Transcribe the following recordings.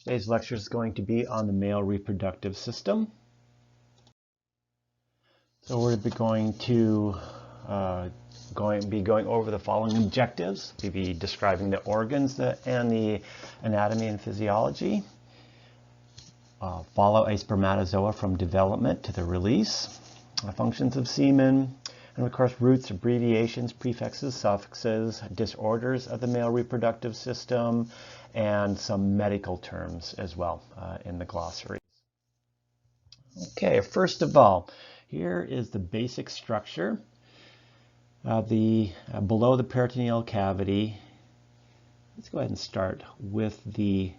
Today's lecture is going to be on the male reproductive system. So we're going to be going over the following objectives. We'll be describing the organs and the anatomy and physiology. Follow a spermatozoa from development to the release. Functions of semen. And of course, roots, abbreviations, prefixes, suffixes, disorders of the male reproductive system, and some medical terms as well in the glossary. Okay, first of all, here is the basic structure of below the peritoneal cavity. Let's go ahead and start with the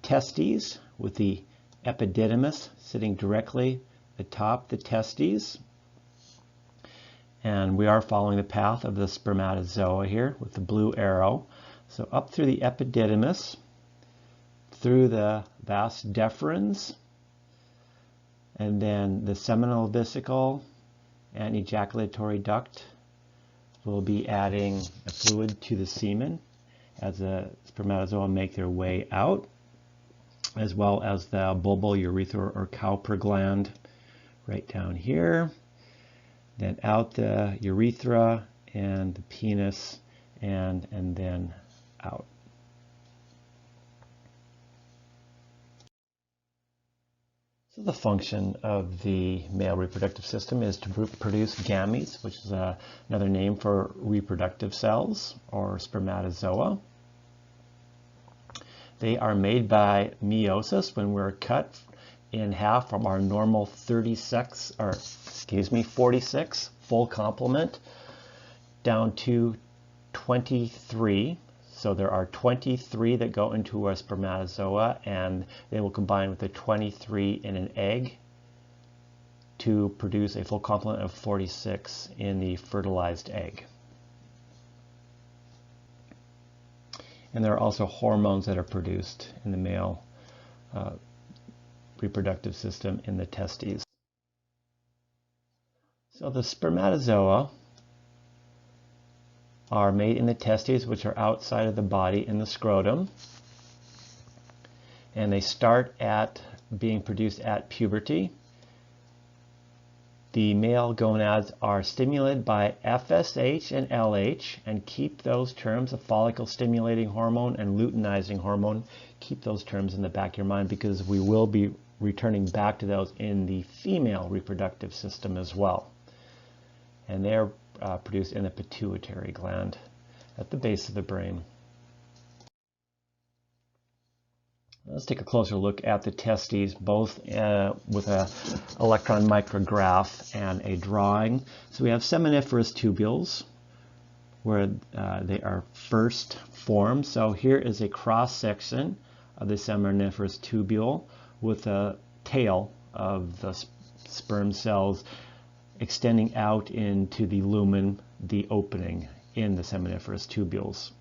testes, with the epididymis sitting directly atop the testes. And we are following the path of the spermatozoa here with the blue arrow. So up through the epididymis, through the vas deferens, and then the seminal vesicle and ejaculatory duct. We'll be adding a fluid to the semen as the spermatozoa make their way out, as well as the bulbal urethra or Cowper gland right down here. Then out the urethra and the penis, and then out. So the function of the male reproductive system is to produce gametes, which is another name for reproductive cells or spermatozoa. They are made by meiosis when we're cut in half from our normal 46 full complement down to 23. So there are 23 that go into a spermatozoa, and they will combine with the 23 in an egg to produce a full complement of 46 in the fertilized egg. And there are also hormones that are produced in the male reproductive system in the testes. So the spermatozoa are made in the testes, which are outside of the body in the scrotum. And they start at being produced at puberty. The male gonads are stimulated by FSH and LH, and keep those terms, a follicle stimulating hormone and luteinizing hormone, keep those terms in the back of your mind, because we will be returning back to those in the female reproductive system as well. And they're produced in the pituitary gland at the base of the brain. Let's take a closer look at the testes, both with an electron micrograph and a drawing. So we have seminiferous tubules where they are first formed. So here is a cross section of the seminiferous tubule with a tail of the sperm cells extending out into the lumen, the opening in the seminiferous tubules.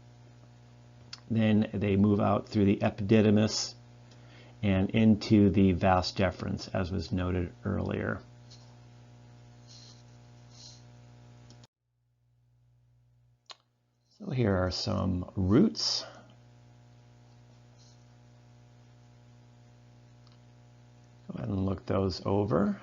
Then they move out through the epididymis and into the vas deferens, as was noted earlier. So here are some roots. Go ahead and look those over.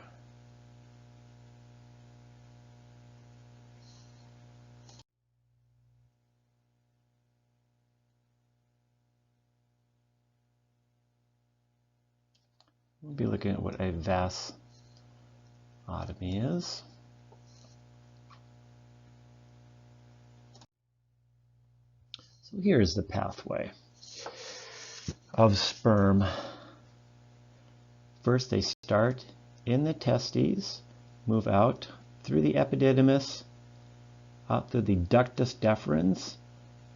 We'll be looking at what a vasotomy is. So here is the pathway of sperm. First, they start in the testes, move out through the epididymis, out through the ductus deferens,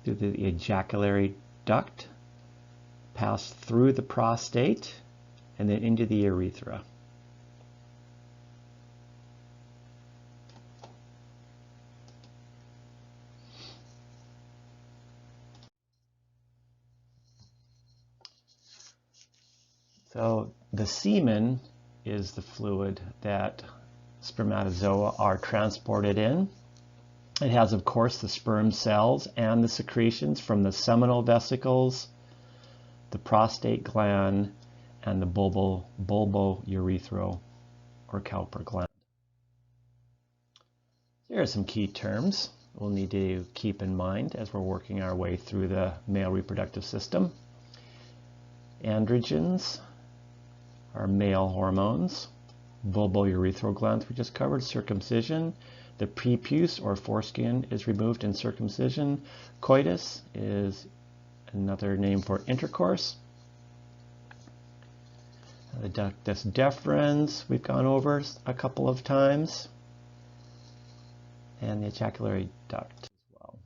through the ejaculatory duct, pass through the prostate, and then into the urethra. So the semen is the fluid that spermatozoa are transported in. It has, of course, the sperm cells and the secretions from the seminal vesicles, the prostate gland, and the bulbourethral or Cowper gland. Here are some key terms we'll need to keep in mind as we're working our way through the male reproductive system. Androgens are male hormones. Bulbourethral glands we just covered. Circumcision. The prepuce or foreskin is removed in circumcision. Coitus is another name for intercourse. The ductus deferens we've gone over a couple of times. And the ejaculatory duct as well.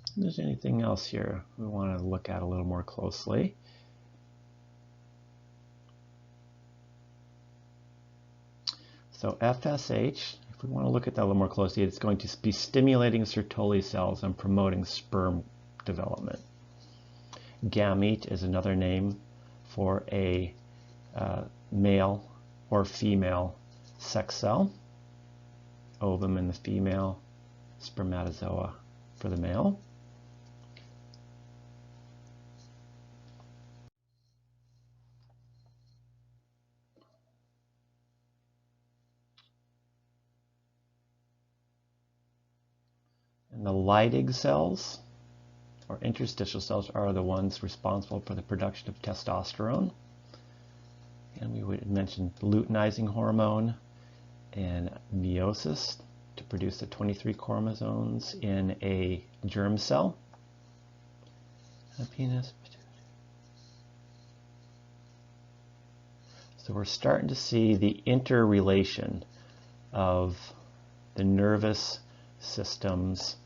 If there's anything else here we want to look at a little more closely. So FSH, if we want to look at that a little more closely, it's going to be stimulating Sertoli cells and promoting sperm development. Gamete is another name for a male or female sex cell. Ovum in the female, spermatozoa for the male. And the Leydig cells, or interstitial cells, are the ones responsible for the production of testosterone. And we would mention luteinizing hormone and meiosis to produce the 23 chromosomes in a germ cell. A penis. So we're starting to see the interrelation of the nervous systems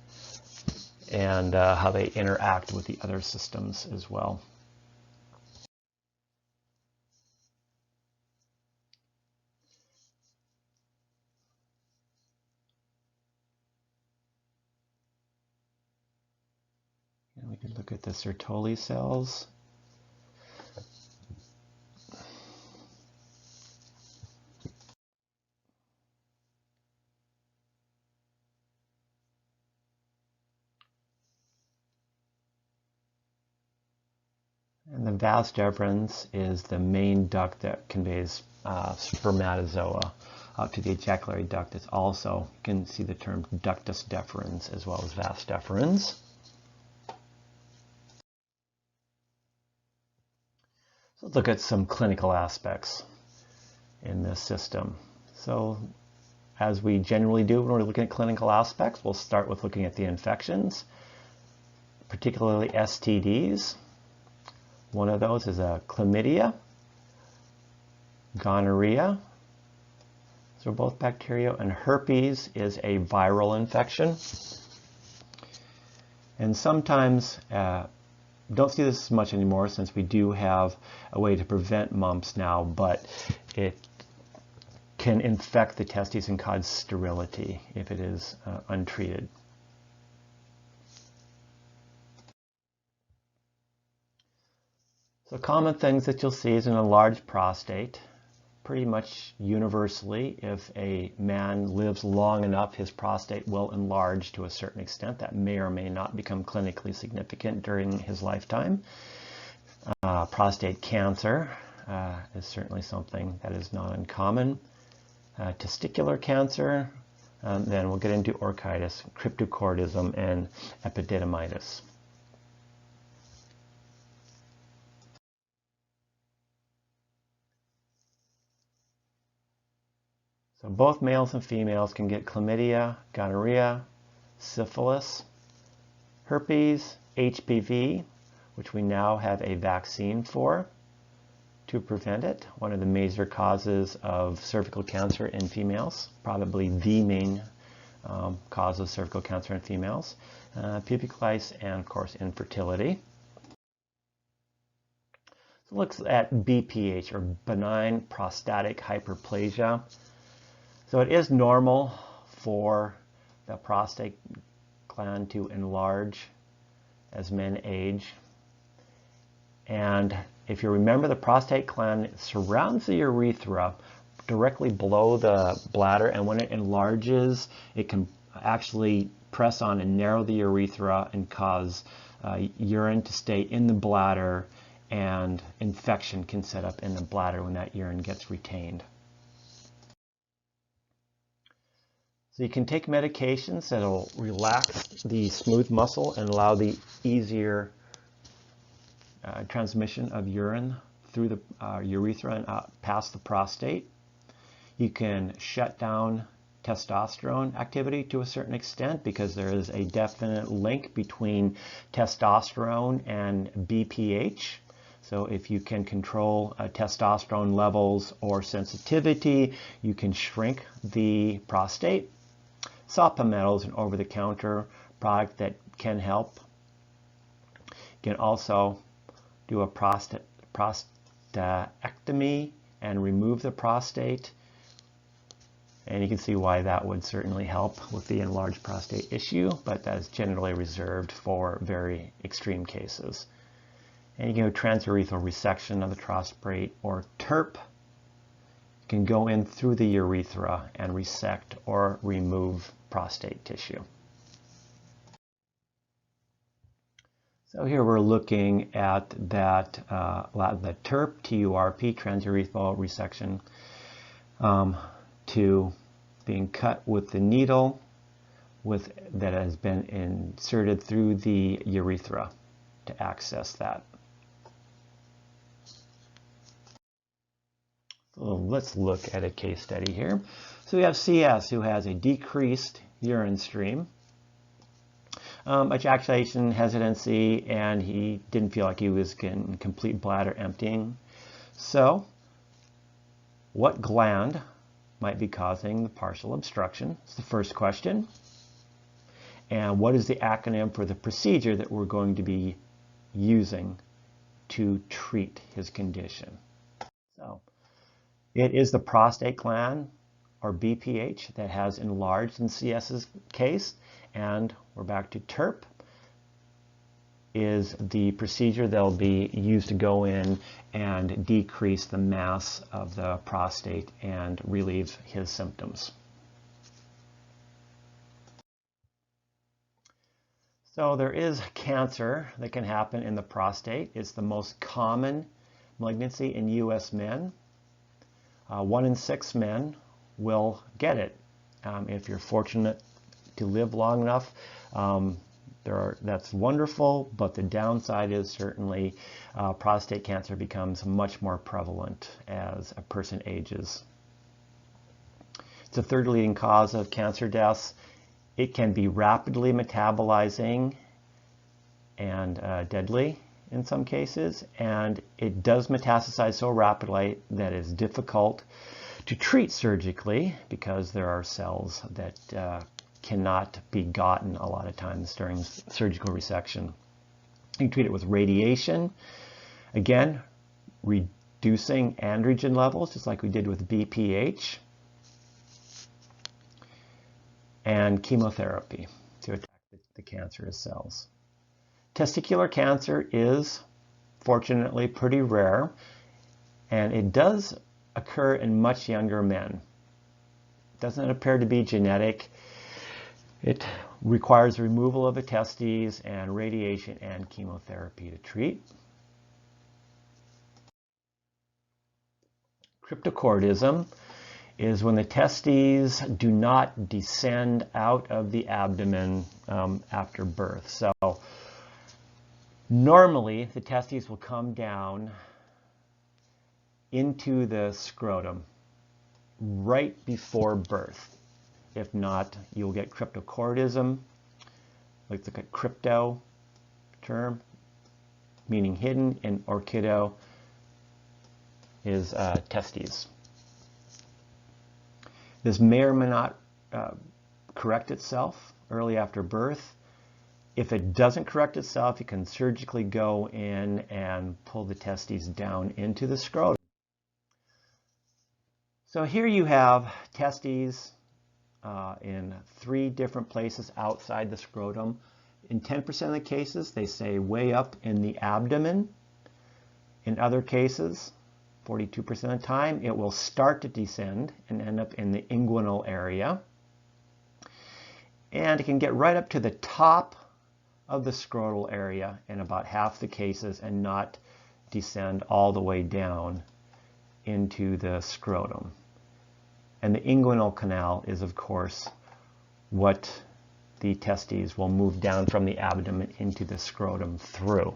and how they interact with the other systems as well. And we can look at the Sertoli cells. And the vas deferens is the main duct that conveys spermatozoa out to the ejaculatory duct. It's also, you can see the term ductus deferens as well as vas deferens. So let's look at some clinical aspects in this system. So as we generally do when we're looking at clinical aspects, we'll start with looking at the infections, particularly STDs. One of those is a chlamydia, gonorrhea, so both bacterial, and herpes is a viral infection. And sometimes, don't see this as much anymore since we do have a way to prevent mumps now, but it can infect the testes and cause sterility if it is untreated. So common things that you'll see is an enlarged prostate. Pretty much universally, if a man lives long enough, his prostate will enlarge to a certain extent. That may or may not become clinically significant during his lifetime. Prostate cancer is certainly something that is not uncommon. Testicular cancer, then we'll get into orchitis, cryptorchidism, and epididymitis. So both males and females can get chlamydia, gonorrhea, syphilis, herpes, HPV, which we now have a vaccine for to prevent it. One of the major causes of cervical cancer in females, probably the main cause of cervical cancer in females. Pubic lice, and of course infertility. So looks at BPH, or benign prostatic hyperplasia. So it is normal for the prostate gland to enlarge as men age. And if you remember, the prostate gland surrounds the urethra directly below the bladder, and when it enlarges, it can actually press on and narrow the urethra and cause urine to stay in the bladder, and infection can set up in the bladder when that urine gets retained. So you can take medications that will relax the smooth muscle and allow the easier transmission of urine through the urethra and past the prostate. You can shut down testosterone activity to a certain extent because there is a definite link between testosterone and BPH. So if you can control testosterone levels or sensitivity, you can shrink the prostate. Saw palmetto is an over-the-counter product that can help. You can also do a prostatectomy and remove the prostate. And you can see why that would certainly help with the enlarged prostate issue, but that is generally reserved for very extreme cases. And you can do transurethral resection of the prostate, or TURP. You can go in through the urethra and resect or remove prostate tissue. So here we're looking at that, the TURP, T-U-R-P, transurethral resection, to being cut with the needle that has been inserted through the urethra to access that. So let's look at a case study here. So we have CS who has a decreased urine stream, ejaculation hesitancy, and he didn't feel like he was getting complete bladder emptying. So what gland might be causing the partial obstruction? It's the first question. And what is the acronym for the procedure that we're going to be using to treat his condition? So it is the prostate gland, or BPH, that has enlarged in CS's case. And we're back to TURP is the procedure that will be used to go in and decrease the mass of the prostate and relieve his symptoms. So there is cancer that can happen in the prostate. It's the most common malignancy in U.S. men. 1 in 6 men will get it. If you're fortunate to live long enough, that's wonderful, but the downside is certainly prostate cancer becomes much more prevalent as a person ages. It's the third leading cause of cancer deaths. It can be rapidly metabolizing and deadly in some cases, and it does metastasize so rapidly that it's difficult to treat surgically because there are cells that cannot be gotten a lot of times during surgical resection. You can treat it with radiation, again reducing androgen levels just like we did with BPH, and chemotherapy to attack the cancerous cells. Testicular cancer is fortunately pretty rare, and it does occur in much younger men. It doesn't appear to be genetic. It requires removal of the testes and radiation and chemotherapy to treat. Cryptorchidism is when the testes do not descend out of the abdomen after birth. So normally the testes will come down into the scrotum right before birth. If not, you'll get cryptorchidism. Let's look at crypto term, meaning hidden, and orchido is testes. This may or may not correct itself early after birth. If it doesn't correct itself, you can surgically go in and pull the testes down into the scrotum. So here you have testes in 3 different places outside the scrotum. In 10% of the cases, they stay way up in the abdomen. In other cases, 42% of the time, it will start to descend and end up in the inguinal area. And it can get right up to the top of the scrotal area in about half the cases and not descend all the way down into the scrotum. And the inguinal canal is, of course, what the testes will move down from the abdomen into the scrotum through.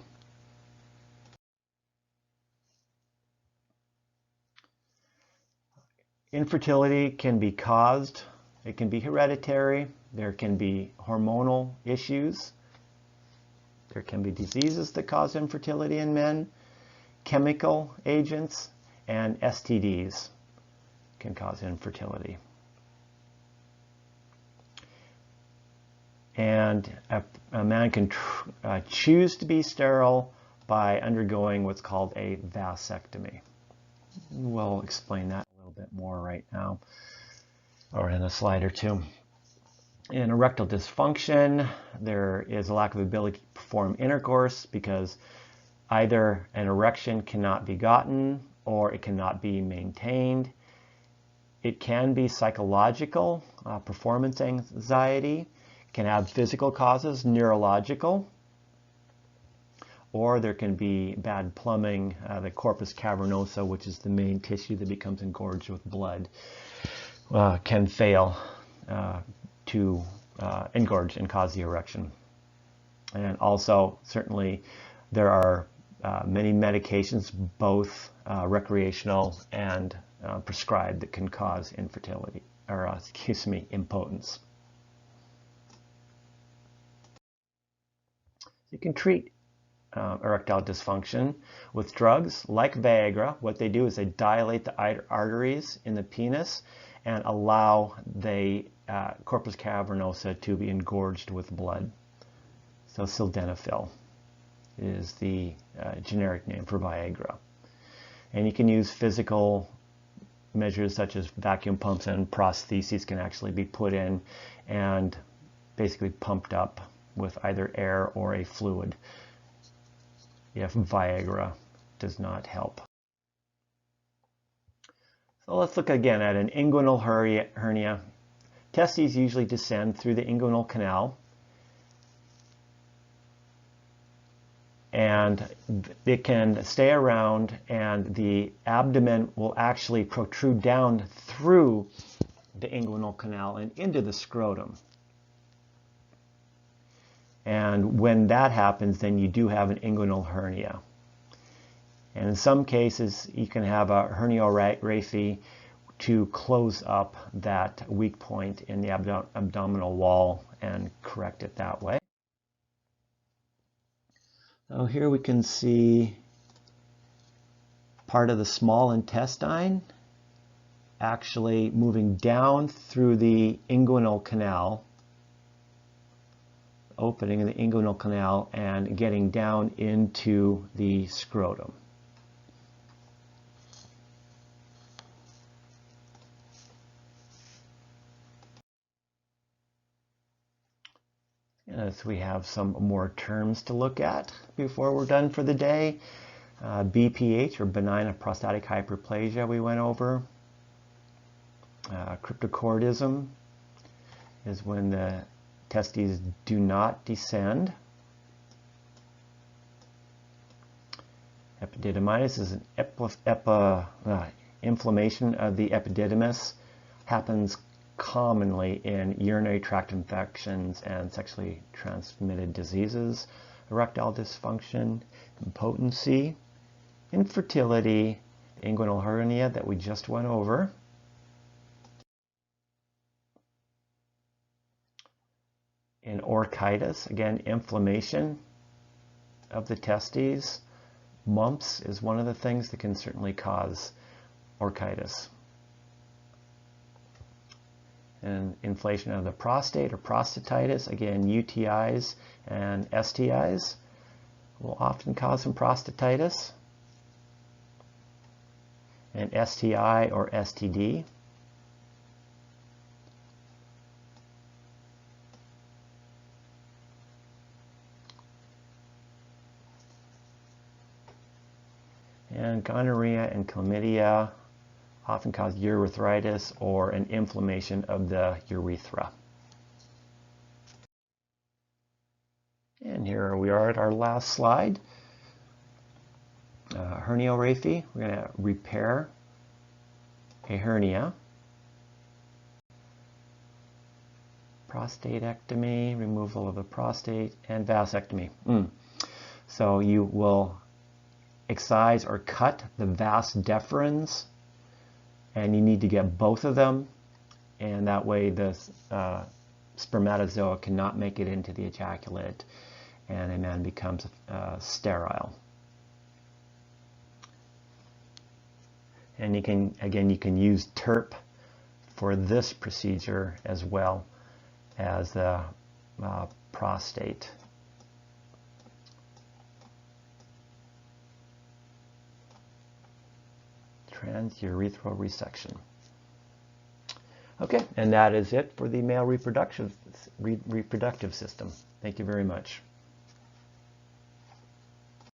Infertility can be caused, it can be hereditary, there can be hormonal issues, there can be diseases that cause infertility in men, chemical agents, and STDs can cause infertility. And a man can choose to be sterile by undergoing what's called a vasectomy. We'll explain that a little bit more right now, or in a slide or two. In erectile dysfunction, there is a lack of ability to perform intercourse because either an erection cannot be gotten or it cannot be maintained. It can be psychological, performance anxiety, can have physical causes, neurological, or there can be bad plumbing, the corpus cavernosa, which is the main tissue that becomes engorged with blood, can fail to engorge and cause the erection. And also, certainly, there are many medications, both recreational and prescribed, that can cause infertility, or impotence. You can treat erectile dysfunction with drugs like Viagra. What they do is they dilate the arteries in the penis and allow the corpus cavernosa to be engorged with blood. So sildenafil is the generic name for Viagra. And you can use physical measures such as vacuum pumps, and prostheses can actually be put in and basically pumped up with either air or a fluid if Viagra does not help. So let's look again at an inguinal hernia. Testes usually descend through the inguinal canal, and it can stay around, and the abdomen will actually protrude down through the inguinal canal and into the scrotum. And when that happens, then you do have an inguinal hernia. And in some cases, you can have a herniorrhaphy to close up that weak point in the abdominal wall and correct it that way. So here we can see part of the small intestine actually moving down through the inguinal canal, opening in the inguinal canal and getting down into the scrotum. As we have some more terms to look at before we're done for the day. BPH, or benign prostatic hyperplasia, we went over. Cryptorchidism is when the testes do not descend. Epididymitis is an inflammation of the epididymis. Happens commonly in urinary tract infections and sexually transmitted diseases. Erectile dysfunction, impotency, infertility, inguinal hernia that we just went over. In orchitis, again, inflammation of the testes. Mumps is one of the things that can certainly cause orchitis. And inflation of the prostate, or prostatitis, again, UTIs and STIs will often cause some prostatitis. And STI or STD. And gonorrhea and chlamydia often cause urethritis or an inflammation of the urethra. And here we are at our last slide. Herniorrhaphy, we're going to repair a hernia. Prostatectomy, removal of the prostate, and vasectomy. So you will excise or cut the vas deferens, and you need to get both of them, and that way the spermatozoa cannot make it into the ejaculate, and a man becomes sterile. And you can use TURP for this procedure as well as the prostate. Transurethral resection. Okay, and that is it for the male reproductive system. Thank you very much.